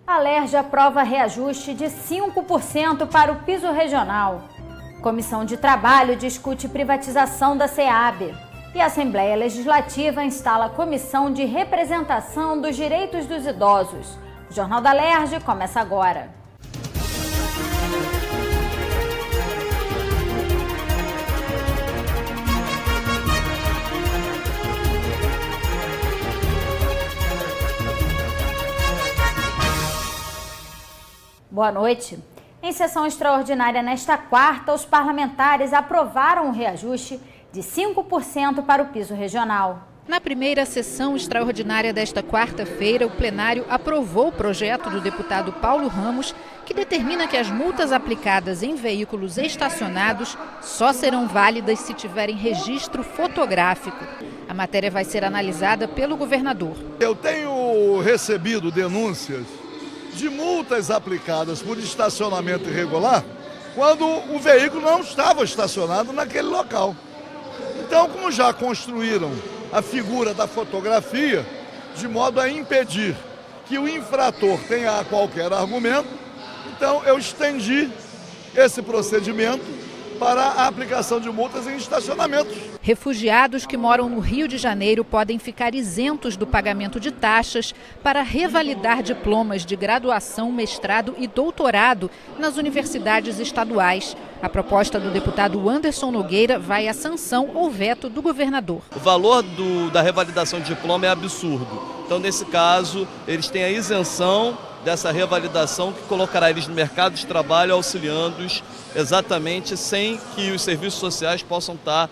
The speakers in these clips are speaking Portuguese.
A Alerj aprova reajuste de 5% para o piso regional. Comissão de Trabalho discute privatização da SEAB. E a Assembleia Legislativa instala a Comissão de Representação dos Direitos dos Idosos. O Jornal da Alerj começa agora. Boa noite. Em sessão extraordinária nesta quarta, os parlamentares aprovaram o reajuste de 5% para o piso regional. Na primeira sessão extraordinária desta quarta-feira, o plenário aprovou o projeto do deputado Paulo Ramos, que determina que as multas aplicadas em veículos estacionados só serão válidas se tiverem registro fotográfico. A matéria vai ser analisada pelo governador. Eu tenho recebido denúncias de multas aplicadas por estacionamento irregular quando o veículo não estava estacionado naquele local. Então, como já construíram a figura da fotografia, de modo a impedir que o infrator tenha qualquer argumento, então eu estendi esse procedimento para a aplicação de multas em estacionamentos. Refugiados que moram no Rio de Janeiro podem ficar isentos do pagamento de taxas para revalidar diplomas de graduação, mestrado e doutorado nas universidades estaduais. A proposta do deputado Anderson Nogueira vai à sanção ou veto do governador. O valor da revalidação de diploma é absurdo. Então, nesse caso, eles têm a isenção dessa revalidação que colocará eles no mercado de trabalho, auxiliando-os exatamente sem que os serviços sociais possam estar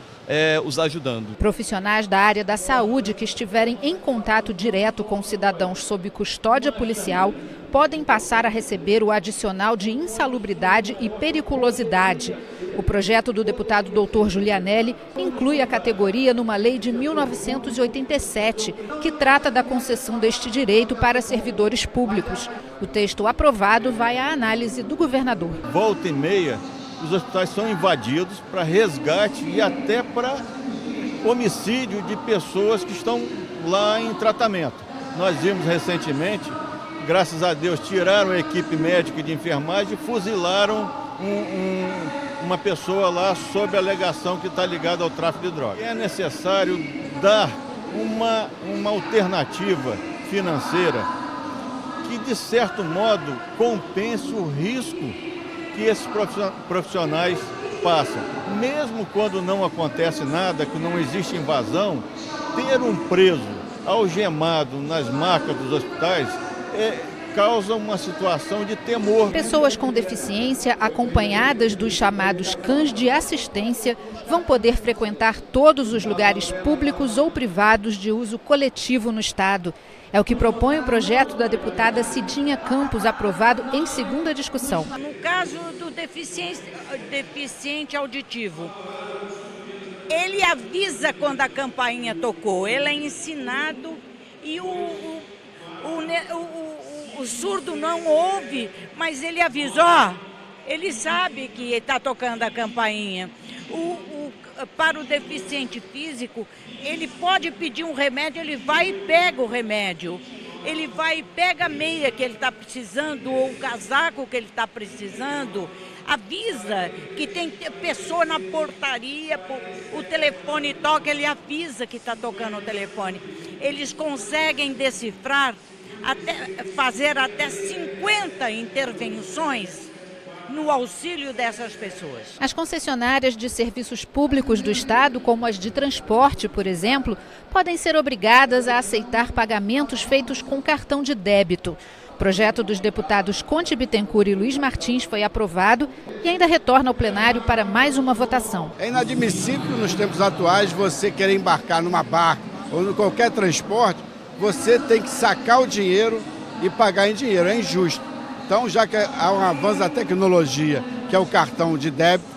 os ajudando. Profissionais da área da saúde que estiverem em contato direto com cidadãos sob custódia policial podem passar a receber o adicional de insalubridade e periculosidade. O projeto do deputado Dr. Giulianelli inclui a categoria numa lei de 1987, que trata da concessão deste direito para servidores públicos. O texto aprovado vai à análise do governador. Volta e meia, os hospitais são invadidos para resgate e até para homicídio de pessoas que estão lá em tratamento. Nós vimos recentemente, graças a Deus, tiraram a equipe médica e de enfermagem e fuzilaram uma pessoa lá sob a alegação que está ligada ao tráfico de drogas. É necessário dar uma alternativa financeira que, de certo modo, compense o risco que esses profissionais passam. Mesmo quando não acontece nada, que não existe invasão, ter um preso algemado nas macas dos hospitais causa uma situação de temor. Pessoas com deficiência, acompanhadas dos chamados cães de assistência, vão poder frequentar todos os lugares públicos ou privados de uso coletivo no estado. É o que propõe o projeto da deputada Cidinha Campos, aprovado em segunda discussão. No caso do deficiente auditivo, ele avisa quando a campainha tocou, ele é ensinado e o surdo não ouve, mas ele avisa, ele sabe que está tocando a campainha. Para o deficiente físico, ele pode pedir um remédio, ele vai e pega o remédio. Ele vai e pega a meia que ele está precisando ou o casaco que ele está precisando. Avisa que tem pessoa na portaria, o telefone toca, ele avisa que está tocando o telefone. Eles conseguem decifrar, fazer até 50 intervenções no auxílio dessas pessoas. As concessionárias de serviços públicos do estado, como as de transporte, por exemplo, podem ser obrigadas a aceitar pagamentos feitos com cartão de débito. O projeto dos deputados Conte Bittencourt e Luiz Martins foi aprovado e ainda retorna ao plenário para mais uma votação. É inadmissível nos tempos atuais você querer embarcar numa barca ou em qualquer transporte, você tem que sacar o dinheiro e pagar em dinheiro, é injusto. Então, já que há um avanço da tecnologia, que é o cartão de débito,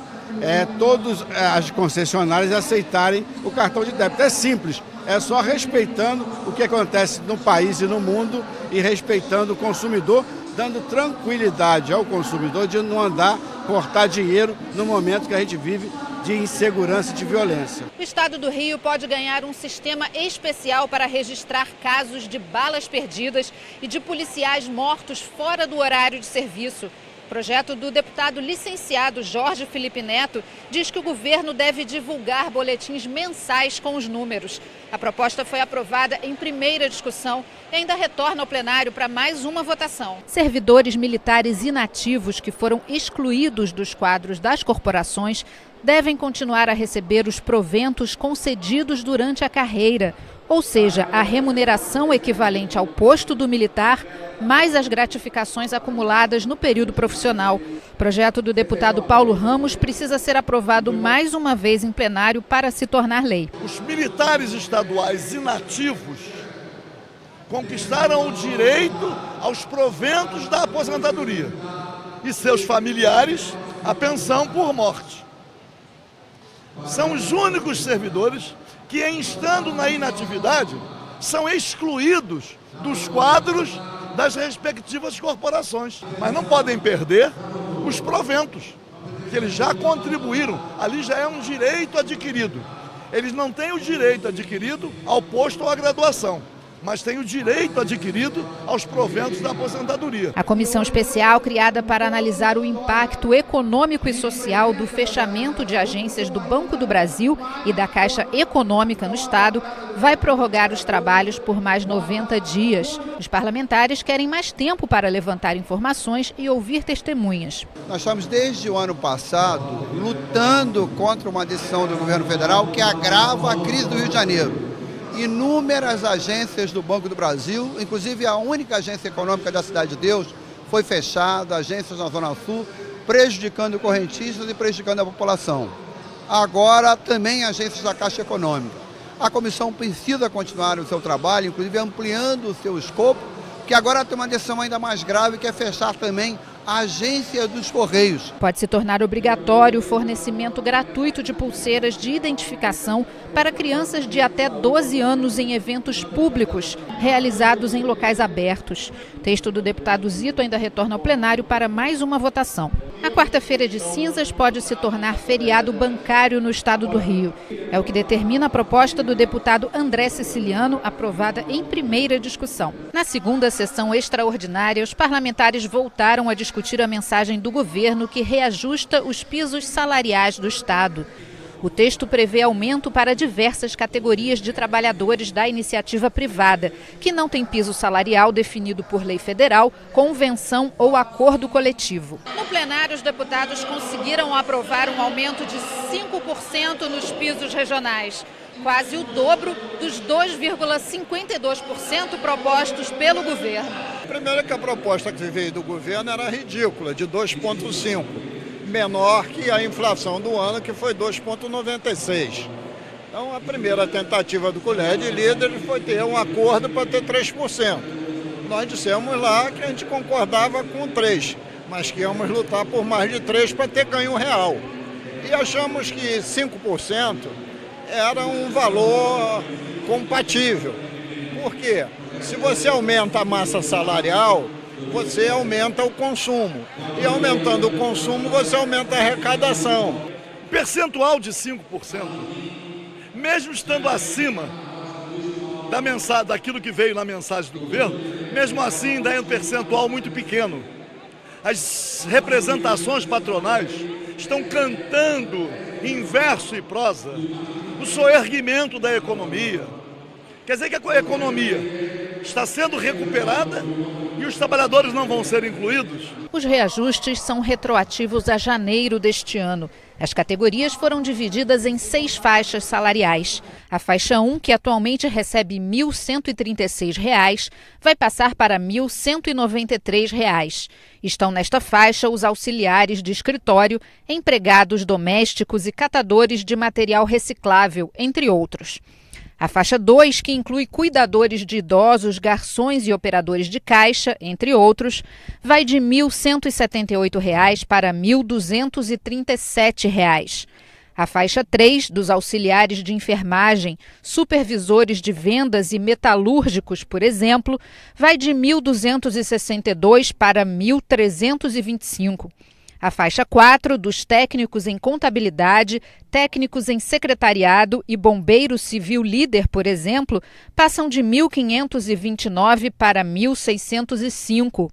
todas as concessionárias aceitarem o cartão de débito. É simples, é só respeitando o que acontece no país e no mundo e respeitando o consumidor, dando tranquilidade ao consumidor de não andar aportar dinheiro no momento que a gente vive de insegurança e de violência. O estado do Rio pode ganhar um sistema especial para registrar casos de balas perdidas e de policiais mortos fora do horário de serviço. O projeto do deputado licenciado Jorge Felipe Neto diz que o governo deve divulgar boletins mensais com os números. A proposta foi aprovada em primeira discussão e ainda retorna ao plenário para mais uma votação. Servidores militares inativos que foram excluídos dos quadros das corporações devem continuar a receber os proventos concedidos durante a carreira, ou seja, a remuneração equivalente ao posto do militar, mais as gratificações acumuladas no período profissional. O projeto do deputado Paulo Ramos precisa ser aprovado mais uma vez em plenário para se tornar lei. Os militares estaduais inativos conquistaram o direito aos proventos da aposentadoria e seus familiares a pensão por morte. São os únicos servidores que, estando na inatividade, são excluídos dos quadros das respectivas corporações. Mas não podem perder os proventos, que eles já contribuíram. Ali já é um direito adquirido. Eles não têm o direito adquirido ao posto ou à graduação, mas têm o direito adquirido aos proventos da aposentadoria. A comissão especial, criada para analisar o impacto econômico e social do fechamento de agências do Banco do Brasil e da Caixa Econômica no Estado, vai prorrogar os trabalhos por mais 90 dias. Os parlamentares querem mais tempo para levantar informações e ouvir testemunhas. Nós estamos desde o ano passado lutando contra uma decisão do governo federal que agrava a crise do Rio de Janeiro. Inúmeras agências do Banco do Brasil, inclusive a única agência econômica da Cidade de Deus, foi fechada, agências na Zona Sul, prejudicando correntistas e prejudicando a população. Agora também agências da Caixa Econômica. A comissão precisa continuar o seu trabalho, inclusive ampliando o seu escopo, que agora tem uma decisão ainda mais grave, que é fechar também a agência dos Correios. Pode se tornar obrigatório o fornecimento gratuito de pulseiras de identificação para crianças de até 12 anos em eventos públicos, realizados em locais abertos. O texto do deputado Zito ainda retorna ao plenário para mais uma votação. A quarta-feira de cinzas pode se tornar feriado bancário no estado do Rio. É o que determina a proposta do deputado André Siciliano, aprovada em primeira discussão. Na segunda sessão extraordinária, os parlamentares voltaram a discutir a mensagem do governo que reajusta os pisos salariais do estado. O texto prevê aumento para diversas categorias de trabalhadores da iniciativa privada, que não tem piso salarial definido por lei federal, convenção ou acordo coletivo. No plenário, os deputados conseguiram aprovar um aumento de 5% nos pisos regionais, quase o dobro dos 2,52% propostos pelo governo. Primeiro que a proposta que veio do governo era ridícula, de 2,5%. Menor que a inflação do ano, que foi 2,96%. Então, a primeira tentativa do Colégio de Líderes foi ter um acordo para ter 3%. Nós dissemos lá que a gente concordava com 3%, mas que íamos lutar por mais de 3% para ter ganho real. E achamos que 5% era um valor compatível. Por quê? Se você aumenta a massa salarial, você aumenta o consumo. E aumentando o consumo, você aumenta a arrecadação. Percentual de 5%, mesmo estando acima daquilo que veio na mensagem do governo, mesmo assim ainda é um percentual muito pequeno. As representações patronais estão cantando em verso e prosa o soerguimento da economia. Quer dizer que a economia está sendo recuperada e os trabalhadores não vão ser incluídos? Os reajustes são retroativos a janeiro deste ano. As categorias foram divididas em 6 faixas salariais. A faixa 1, que atualmente recebe R$ 1.136, vai passar para R$ 1.193. Estão nesta faixa os auxiliares de escritório, empregados domésticos e catadores de material reciclável, entre outros. A faixa 2, que inclui cuidadores de idosos, garçons e operadores de caixa, entre outros, vai de R$ 1.178 para R$ 1.237. A faixa 3, dos auxiliares de enfermagem, supervisores de vendas e metalúrgicos, por exemplo, vai de R$ 1.262 para R$ 1.325. A faixa 4, dos técnicos em contabilidade, técnicos em secretariado e bombeiro civil líder, por exemplo, passam de 1.529 para 1.605.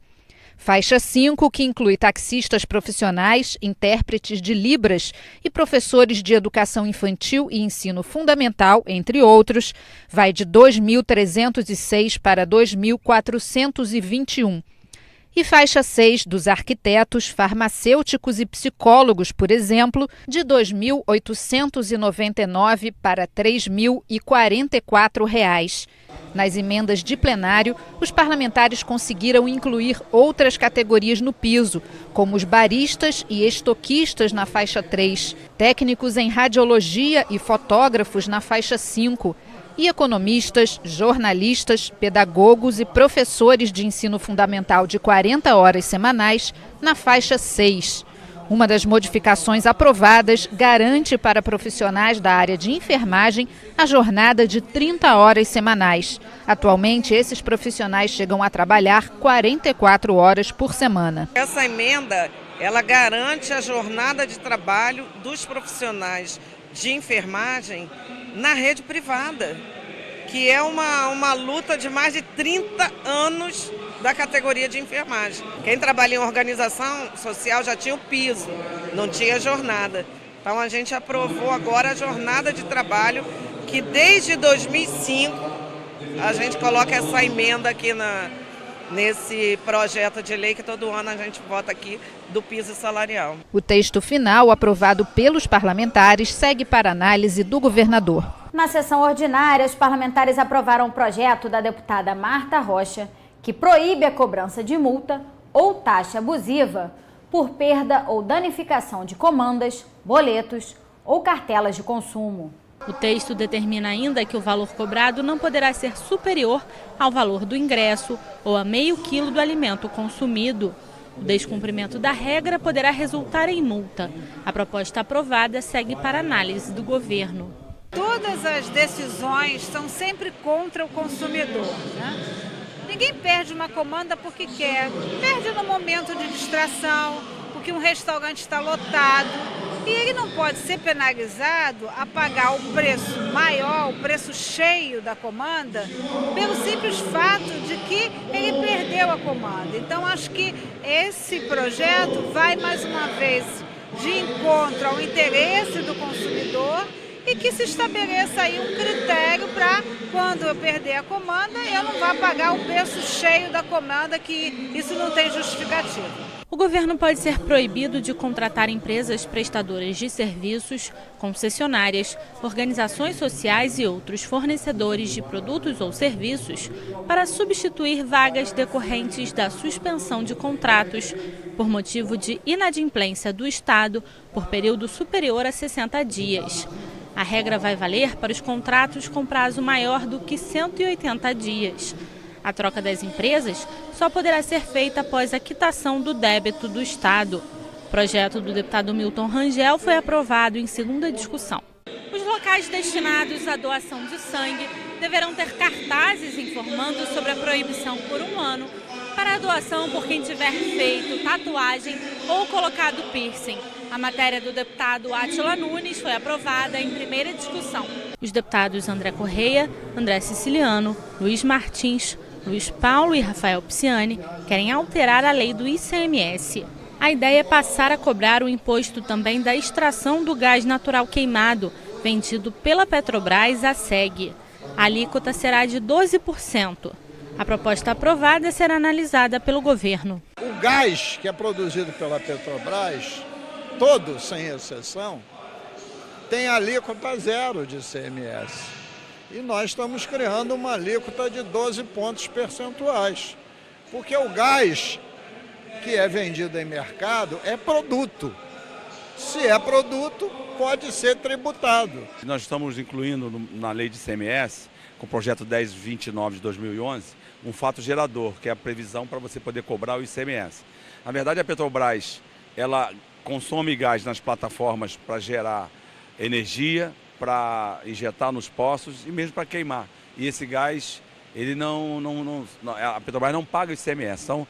Faixa 5, que inclui taxistas profissionais, intérpretes de Libras e professores de educação infantil e ensino fundamental, entre outros, vai de 2.306 para 2.421. E faixa 6, dos arquitetos, farmacêuticos e psicólogos, por exemplo, de R$ 2.899 para R$ 3.044. Nas emendas de plenário, os parlamentares conseguiram incluir outras categorias no piso, como os baristas e estoquistas na faixa 3, técnicos em radiologia e fotógrafos na faixa 5, e economistas, jornalistas, pedagogos e professores de ensino fundamental de 40 horas semanais na faixa 6. Uma das modificações aprovadas garante para profissionais da área de enfermagem a jornada de 30 horas semanais. Atualmente, esses profissionais chegam a trabalhar 44 horas por semana. Essa emenda, ela garante a jornada de trabalho dos profissionais de enfermagem na rede privada, que é uma luta de mais de 30 anos da categoria de enfermagem. Quem trabalha em organização social já tinha o piso, não tinha jornada. Então a gente aprovou agora a jornada de trabalho, que desde 2005 a gente coloca essa emenda aqui nesse projeto de lei que todo ano a gente vota aqui do piso salarial. O texto final, aprovado pelos parlamentares, segue para análise do governador. Na sessão ordinária, os parlamentares aprovaram o projeto da deputada Marta Rocha, que proíbe a cobrança de multa ou taxa abusiva por perda ou danificação de comandas, boletos ou cartelas de consumo. O texto determina ainda que o valor cobrado não poderá ser superior ao valor do ingresso ou a meio quilo do alimento consumido. O descumprimento da regra poderá resultar em multa. A proposta aprovada segue para análise do governo. Todas as decisões são sempre contra o consumidor, né? Ninguém perde uma comanda porque quer, perde no momento de distração, porque um restaurante está lotado. E ele não pode ser penalizado a pagar o preço maior, o preço cheio da comanda, pelo simples fato de que ele perdeu a comanda. Então, acho que esse projeto vai, mais uma vez, de encontro ao interesse do consumidor e que se estabeleça aí um critério para, quando eu perder a comanda, eu não vá pagar o preço cheio da comanda, que isso não tem justificativa. O governo pode ser proibido de contratar empresas prestadoras de serviços, concessionárias, organizações sociais e outros fornecedores de produtos ou serviços para substituir vagas decorrentes da suspensão de contratos por motivo de inadimplência do Estado por período superior a 60 dias. A regra vai valer para os contratos com prazo maior do que 180 dias. A troca das empresas só poderá ser feita após a quitação do débito do Estado. O projeto do deputado Milton Rangel foi aprovado em segunda discussão. Os locais destinados à doação de sangue deverão ter cartazes informando sobre a proibição por 1 ano para a doação por quem tiver feito tatuagem ou colocado piercing. A matéria do deputado Átila Nunes foi aprovada em primeira discussão. Os deputados André Correia, André Siciliano, Luiz Martins, Luiz Paulo e Rafael Pisciani querem alterar a lei do ICMS. A ideia é passar a cobrar o imposto também da extração do gás natural queimado, vendido pela Petrobras à SEG. A alíquota será de 12%. A proposta aprovada será analisada pelo governo. O gás que é produzido pela Petrobras, todo, sem exceção, tem alíquota zero de ICMS. E nós estamos criando uma alíquota de 12 pontos percentuais. Porque o gás que é vendido em mercado é produto. Se é produto, pode ser tributado. Nós estamos incluindo na lei de ICMS, com o projeto 1029 de 2011, um fato gerador, que é a previsão para você poder cobrar o ICMS. Na verdade, a Petrobras, ela consome gás nas plataformas para gerar energia, para injetar nos poços e mesmo para queimar. E esse gás, a Petrobras não paga o ICMS. Então,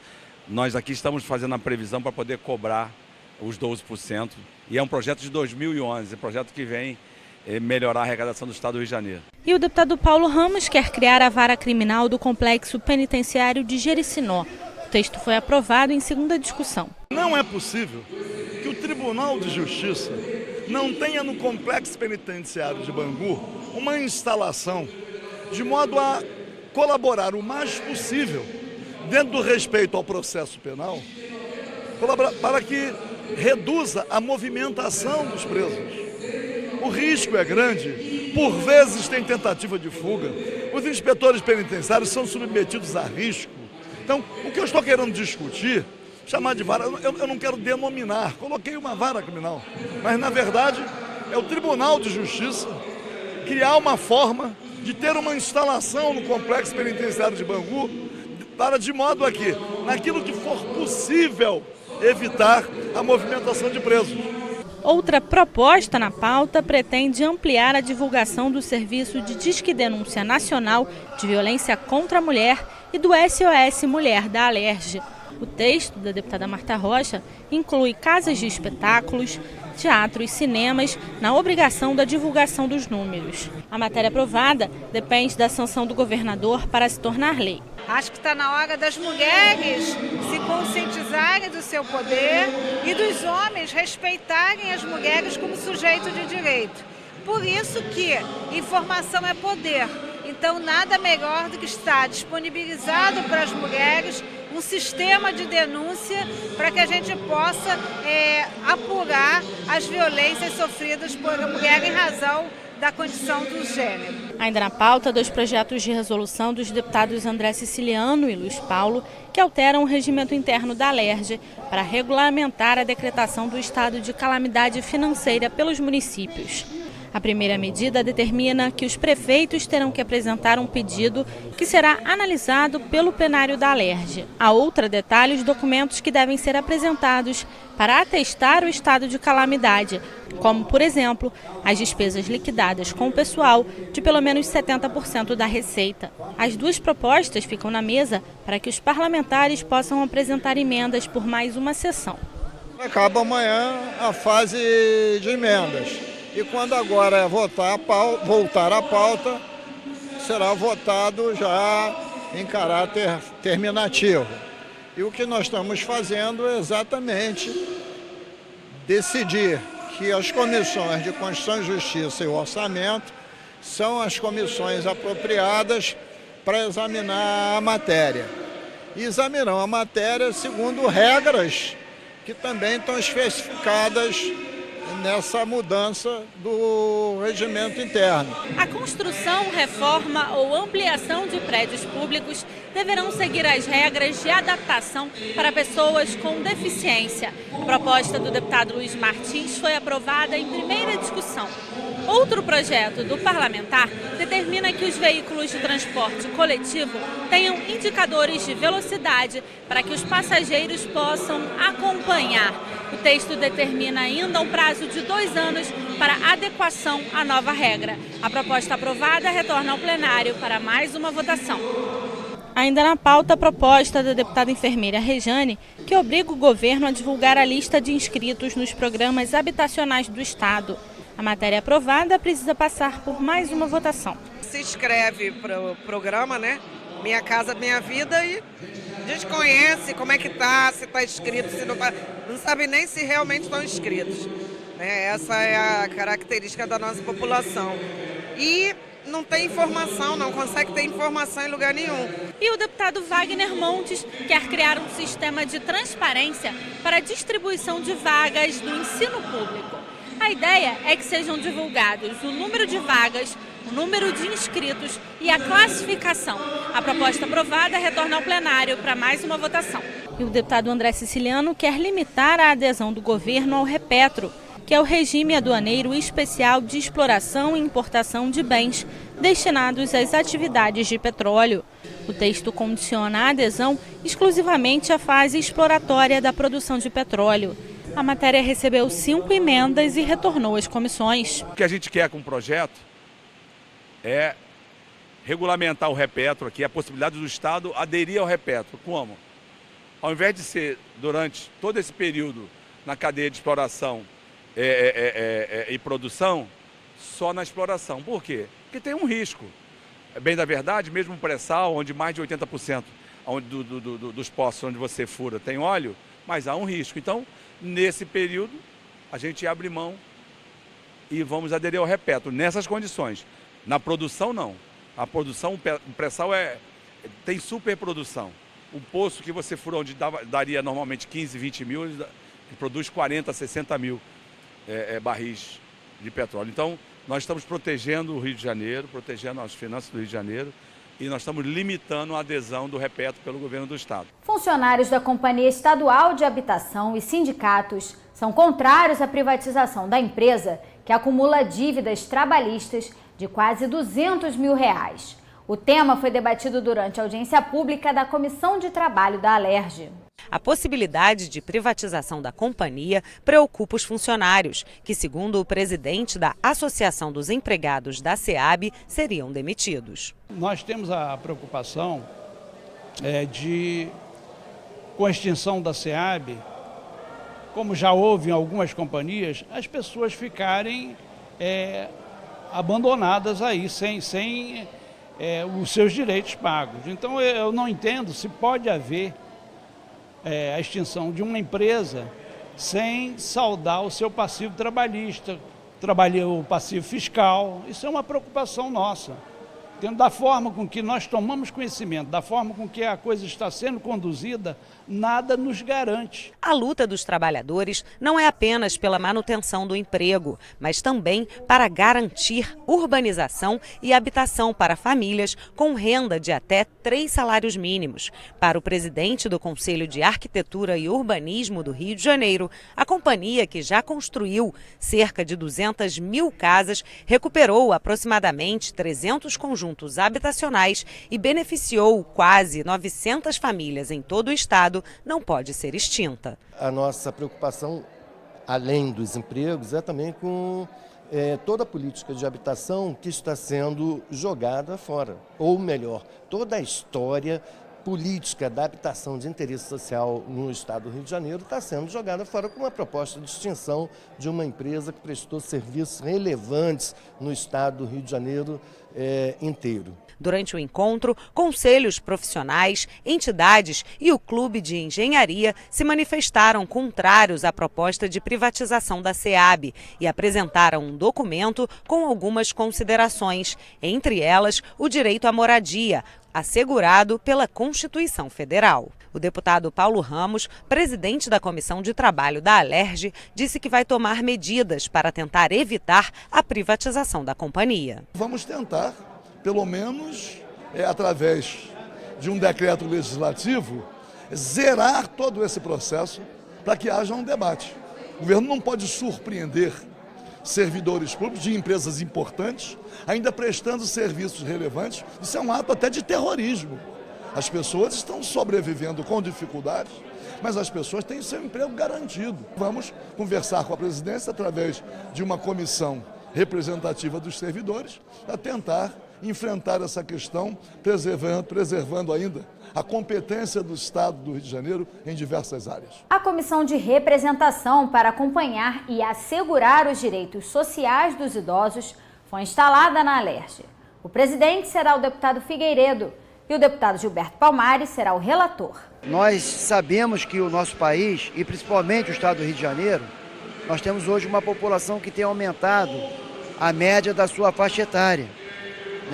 nós aqui estamos fazendo a previsão para poder cobrar os 12%. E é um projeto de 2011, um projeto que vem melhorar a arrecadação do Estado do Rio de Janeiro. E o deputado Paulo Ramos quer criar a vara criminal do Complexo Penitenciário de Jericinó. O texto foi aprovado em segunda discussão. Não é possível que o Tribunal de Justiça não tenha no Complexo Penitenciário de Bangu uma instalação de modo a colaborar o mais possível, dentro do respeito ao processo penal, para que reduza a movimentação dos presos. O risco é grande, por vezes tem tentativa de fuga, os inspetores penitenciários são submetidos a risco. Então, o que eu estou querendo discutir, chamar de vara, eu não quero denominar, coloquei uma vara criminal, mas na verdade é o Tribunal de Justiça criar uma forma de ter uma instalação no Complexo Penitenciário de Bangu, para de modo a que, naquilo que for possível, evitar a movimentação de presos. Outra proposta na pauta pretende ampliar a divulgação do Serviço de Disque Denúncia Nacional de Violência contra a Mulher e do SOS Mulher da Alerj. O texto da deputada Marta Rocha inclui casas de espetáculos, teatros e cinemas na obrigação da divulgação dos números. A matéria aprovada depende da sanção do governador para se tornar lei. Acho que está na hora das mulheres se conscientizarem do seu poder e dos homens respeitarem as mulheres como sujeito de direito. Por isso que informação é poder. Então, nada melhor do que estar disponibilizado para as mulheres um sistema de denúncia para que a gente possa apurar as violências sofridas por a mulher em razão da condição do gênero. Ainda na pauta, 2 projetos de resolução dos deputados André Siciliano e Luiz Paulo, que alteram o regimento interno da Alerj para regulamentar a decretação do estado de calamidade financeira pelos municípios. A primeira medida determina que os prefeitos terão que apresentar um pedido que será analisado pelo plenário da Alerj. A outra detalha os documentos que devem ser apresentados para atestar o estado de calamidade, como, por exemplo, as despesas liquidadas com o pessoal de pelo menos 70% da receita. As 2 propostas ficam na mesa para que os parlamentares possam apresentar emendas por mais uma sessão. Acaba amanhã a fase de emendas. E quando agora voltar à pauta, será votado já em caráter terminativo. E o que nós estamos fazendo é exatamente decidir que as comissões de Constituição e Justiça e Orçamento são as comissões apropriadas para examinar a matéria. E examinarão a matéria segundo regras que também estão especificadas nessa mudança do regimento interno. A construção, reforma ou ampliação de prédios públicos deverão seguir as regras de adaptação para pessoas com deficiência. A proposta do deputado Luiz Martins foi aprovada em primeira discussão. Outro projeto do parlamentar determina que os veículos de transporte coletivo tenham indicadores de velocidade para que os passageiros possam acompanhar. O texto determina ainda um prazo de 2 anos para adequação à nova regra. A proposta aprovada retorna ao plenário para mais uma votação. Ainda na pauta, a proposta da deputada enfermeira Rejane, que obriga o governo a divulgar a lista de inscritos nos programas habitacionais do Estado. A matéria aprovada precisa passar por mais uma votação. Se inscreve para o programa, né? Minha Casa Minha Vida, e desconhece como é que está, se está inscrito, se não está. Não sabe nem se realmente estão inscritos. Essa é a característica da nossa população. E não tem informação, não consegue ter informação em lugar nenhum. E o deputado Wagner Montes quer criar um sistema de transparência para a distribuição de vagas do ensino público. A ideia é que sejam divulgados o número de vagas, o número de inscritos e a classificação. A proposta aprovada retorna ao plenário para mais uma votação. E o deputado André Siciliano quer limitar a adesão do governo ao Repetro, que é o regime aduaneiro especial de exploração e importação de bens destinados às atividades de petróleo. O texto condiciona a adesão exclusivamente à fase exploratória da produção de petróleo. A matéria recebeu 5 emendas e retornou às comissões. O que a gente quer com o projeto é regulamentar o Repetro aqui, a possibilidade do Estado aderir ao Repetro. Como? Ao invés de ser durante todo esse período na cadeia de exploração e produção, só na exploração. Por quê? Porque tem um risco. Bem da verdade, mesmo o pré-sal, onde mais de 80% dos poços onde você fura tem óleo, mas há um risco. Então, nesse período, a gente abre mão e vamos aderir ao repeto, nessas condições. Na produção, não. A produção, o pré-sal tem superprodução. O poço que você fura, onde daria normalmente 15, 20 mil, ele produz 40, 60 mil barris de petróleo. Então, nós estamos protegendo o Rio de Janeiro, protegendo as finanças do Rio de Janeiro, e nós estamos limitando a adesão do repeto pelo governo do estado. Funcionários da Companhia Estadual de Habitação e sindicatos são contrários à privatização da empresa, que acumula dívidas trabalhistas de quase R$200 mil. O tema foi debatido durante a audiência pública da Comissão de Trabalho da Alerj. A possibilidade de privatização da companhia preocupa os funcionários, que, segundo o presidente da Associação dos Empregados da SEAB, seriam demitidos. Nós temos a preocupação com a extinção da SEAB, como já houve em algumas companhias, as pessoas ficarem abandonadas aí, sem os seus direitos pagos. Então eu não entendo se pode haver a extinção de uma empresa sem saldar o seu passivo trabalhista, o passivo fiscal. Isso é uma preocupação nossa. Da forma com que nós tomamos conhecimento, da forma com que a coisa está sendo conduzida, nada nos garante. A luta dos trabalhadores não é apenas pela manutenção do emprego, mas também para garantir urbanização e habitação para famílias com renda de até 3 salários mínimos. Para o presidente do Conselho de Arquitetura e Urbanismo do Rio de Janeiro, a companhia, que já construiu cerca de 200 mil casas, recuperou aproximadamente 300 conjuntos habitacionais e beneficiou quase 900 famílias em todo o estado, não pode ser extinta. A nossa preocupação, além dos empregos, é também com toda a política de habitação que está sendo jogada fora. Ou melhor, toda a história política da habitação de interesse social no estado do Rio de Janeiro está sendo jogada fora com uma proposta de extinção de uma empresa que prestou serviços relevantes no estado do Rio de Janeiro inteiro. Durante o encontro, conselhos profissionais, entidades e o Clube de Engenharia se manifestaram contrários à proposta de privatização da SEAB e apresentaram um documento com algumas considerações, entre elas o direito à moradia, assegurado pela Constituição Federal. O deputado Paulo Ramos, presidente da Comissão de Trabalho da Alerj, disse que vai tomar medidas para tentar evitar a privatização da companhia. Vamos tentar, pelo menos através de um decreto legislativo, zerar todo esse processo para que haja um debate. O governo não pode surpreender servidores públicos de empresas importantes, ainda prestando serviços relevantes. Isso é um ato até de terrorismo. As pessoas estão sobrevivendo com dificuldades, mas as pessoas têm seu emprego garantido. Vamos conversar com a presidência através de uma comissão representativa dos servidores para tentar enfrentar essa questão, preservando ainda a competência do Estado do Rio de Janeiro em diversas áreas. A Comissão de Representação para acompanhar e assegurar os direitos sociais dos idosos foi instalada na Alerj. O presidente será o deputado Figueiredo e o deputado Gilberto Palmares será o relator. Nós sabemos que o nosso país, e principalmente o estado do Rio de Janeiro, nós temos hoje uma população que tem aumentado a média da sua faixa etária.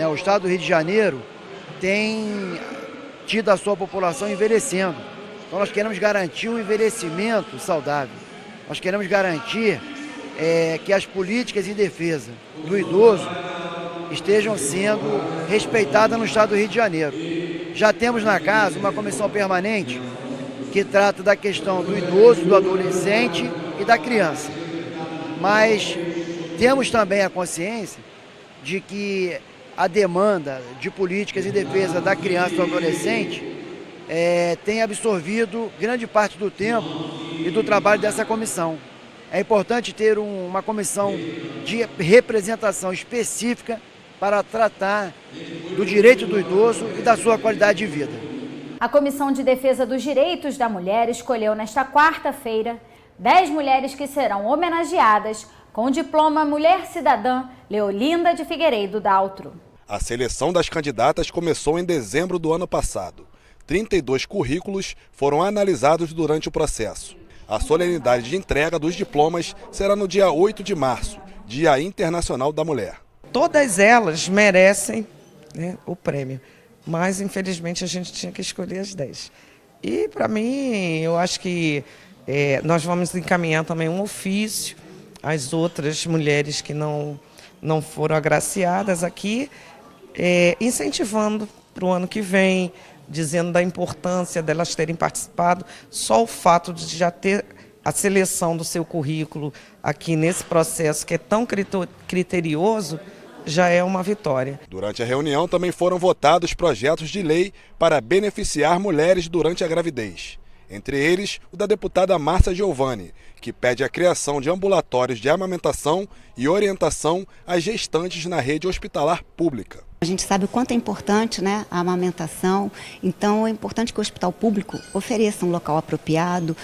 O estado do Rio de Janeiro tem tido a sua população envelhecendo. Então nós queremos garantir um envelhecimento saudável. Nós queremos garantir que as políticas em defesa do idoso estejam sendo respeitadas no estado do Rio de Janeiro. Já temos na casa uma comissão permanente que trata da questão do idoso, do adolescente e da criança. Mas temos também a consciência de que a demanda de políticas em defesa da criança e do adolescente tem absorvido grande parte do tempo e do trabalho dessa comissão. É importante ter uma comissão de representação específica para tratar do direito do idoso e da sua qualidade de vida. A Comissão de Defesa dos Direitos da Mulher escolheu nesta quarta-feira 10 mulheres que serão homenageadas com o diploma Mulher Cidadã Leolinda de Figueiredo Daltro. A seleção das candidatas começou em dezembro do ano passado. 32 currículos foram analisados durante o processo. A solenidade de entrega dos diplomas será no dia 8 de março, Dia Internacional da Mulher. Todas elas merecem, né, o prêmio, mas infelizmente a gente tinha que escolher as 10. E para mim, eu acho que nós vamos encaminhar também um ofício às outras mulheres que não foram agraciadas aqui, incentivando para o ano que vem, dizendo da importância delas terem participado. Só o fato de já ter a seleção do seu currículo aqui nesse processo que é tão criterioso já é uma vitória. Durante a reunião também foram votados projetos de lei para beneficiar mulheres durante a gravidez. Entre eles, o da deputada Márcia Giovanni, que pede a criação de ambulatórios de amamentação e orientação às gestantes na rede hospitalar pública. A gente sabe o quanto é importante, né, a amamentação, então é importante que o hospital público ofereça um local apropriado,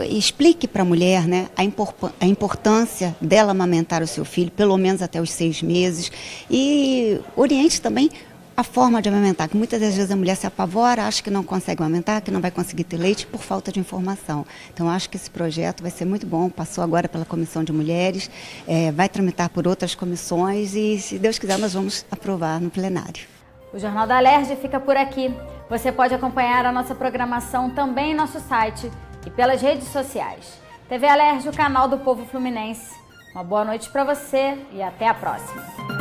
explique para a mulher, né, a importância dela amamentar o seu filho, pelo menos até os 6 meses, e oriente também a forma de amamentar, que muitas das vezes a mulher se apavora, acha que não consegue amamentar, que não vai conseguir ter leite por falta de informação. Então acho que esse projeto vai ser muito bom, passou agora pela Comissão de Mulheres, vai tramitar por outras comissões e, se Deus quiser, nós vamos aprovar no plenário. O Jornal da Alerj fica por aqui. Você pode acompanhar a nossa programação também em nosso site e pelas redes sociais. TV Alerj, o canal do povo fluminense. Uma boa noite para você e até a próxima.